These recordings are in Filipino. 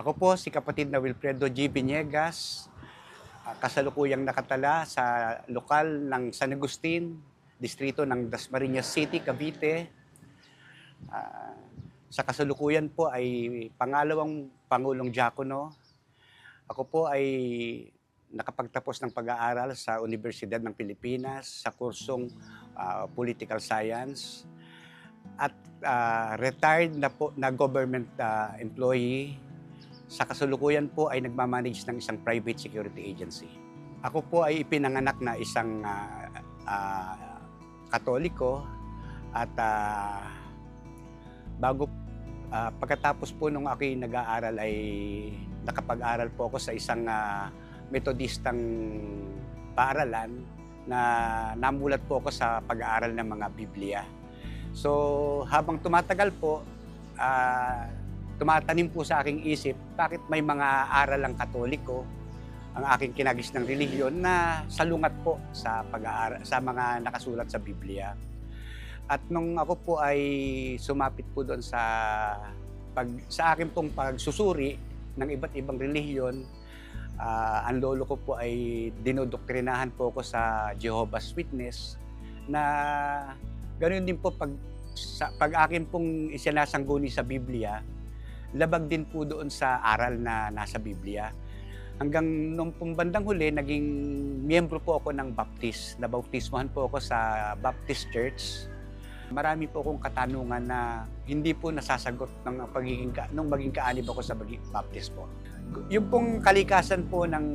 Ako po si kapatid na Wilfredo G. Vinegas, kasalukuyang nakatala sa lokal ng San Agustin, distrito ng Dasmariñas City, Cavite. Ah, sa kasalukuyan po ay pangalawang Pangulong Diakono. Ako po ay nakapagtapos ng pag-aaral sa Universidad ng Pilipinas sa kursong Political Science at retired na po na government employee. Sa kasalukuyan po ay nagmamanage ng isang private security agency. Ako po ay ipinanganak na isang Katoliko at pagkatapos po nung ako'y nag-aaral ay nakapag-aral po ako sa isang metodistang paaralan na namulat po ako sa pag-aaral ng mga Biblia. So habang tumatagal po, tumatanim po sa aking isip, bakit may mga aral ang Katoliko, ang aking kinagis ng relihiyon na salungat po sa pag-aaral, sa mga nakasulat sa Biblia. At nung ako po ay sumapit po doon sa akin pong pagsusuri ng iba't ibang relihiyon, ang lolo ko po ay dinodoktrinahan po ako sa Jehovah's Witness na ganoon din po pag akin pong isinasangguni sa Biblia, labag din po doon sa aral na nasa Biblia. Hanggang nung bandang huli, naging miyembro po ako ng Baptist. Nabautismohan po ako sa Baptist Church. Marami po akong katanungan na hindi po nasasagot nung maging kaanib ako sa Baptist po. Yung pong kalikasan po ng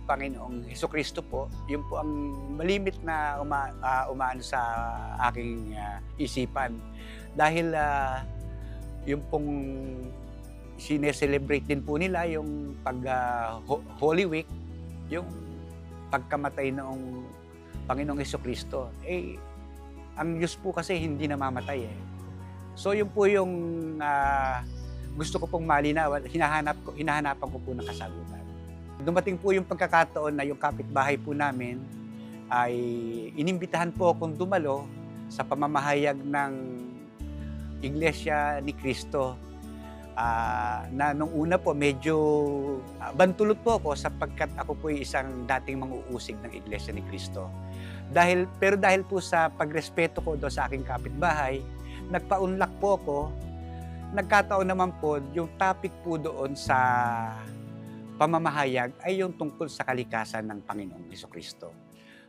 Panginoong Hesukristo po, yun po ang malimit na umaano sa aking isipan. Dahil yung pong sineselebrate din po nila yung Holy Week, yung pagkamatay noong Panginoong Hesukristo. Ang Diyos po kasi hindi namamatay eh. So yun po yung gusto ko pong malinawan, hinahanapan ko po ng kasagutan. Dumating po yung pagkakataon na yung kapitbahay po namin ay inimbitahan po akong dumalo sa pamamahayag ng Iglesia ni Cristo. Na nung una po medyo bantulot po ako sapagkat ako po ay isang dating manguusig ng Iglesia ni Cristo. Pero dahil po sa pagrespeto ko doon sa aking kapitbahay, nagpaunlak po ako. Nagkataon naman po, yung topic po doon sa pamamahayag ay yung tungkol sa kalikasan ng Panginoong Hesukristo.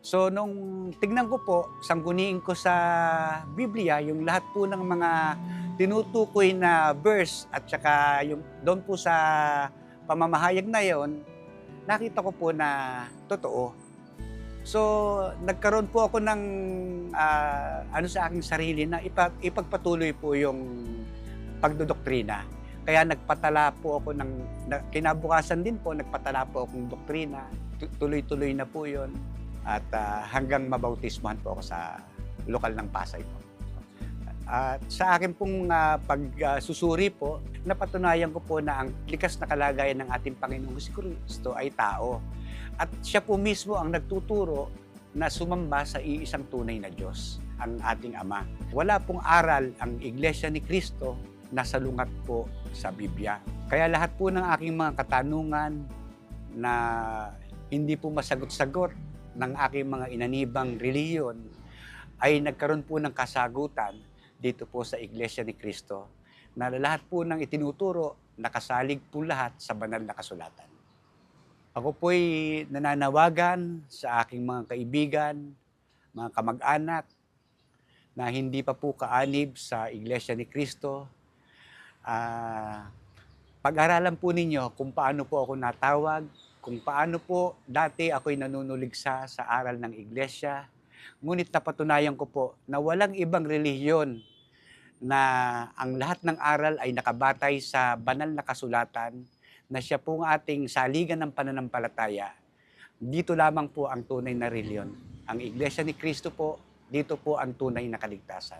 So nung tignan ko po, sangguniin ko sa Biblia, yung lahat po ng mga tinutukoy na verse at saka yung doon po sa pamamahayag na yon, nakita ko po na totoo. So nagkaroon po ako ng sa aking sarili na ipagpatuloy po yung pagdodoktrina. Kaya nagpatala po ako kinabukasan din po, nagpatala po akong doktrina. Tuloy-tuloy na po yon. At hanggang mabautismohan po ako sa lokal ng Pasay po. At sa akin pong pagsusuri po, napatunayan ko po na ang likas na kalagayan ng ating Panginoong Jesucristo ay tao. At siya po mismo ang nagtuturo na sumamba sa iisang tunay na Diyos, ang ating Ama. Wala pong aral ang Iglesia ni Cristo na salungat po sa Biblia. Kaya lahat po ng aking mga katanungan na hindi po masagot-sagot ng aking mga inanibang relihiyon ay nagkaroon po ng kasagutan dito po sa Iglesia ni Cristo na lahat po ng itinuturo nakasalig po lahat sa banal na kasulatan. Ako po'y nananawagan sa aking mga kaibigan, mga kamag-anak na hindi pa po kaanib sa Iglesia ni Cristo. Pag-aralan po ninyo kung paano po ako natawag, kung paano po dati ako'y nanunuligsa sa aral ng Iglesia. Ngunit napatunayan ko po na walang ibang relihiyon na ang lahat ng aral ay nakabatay sa banal na kasulatan na siya po ang ating saligan ng pananampalataya. Dito lamang po ang tunay na relihiyon. Ang Iglesia ni Cristo po, dito po ang tunay na kaligtasan.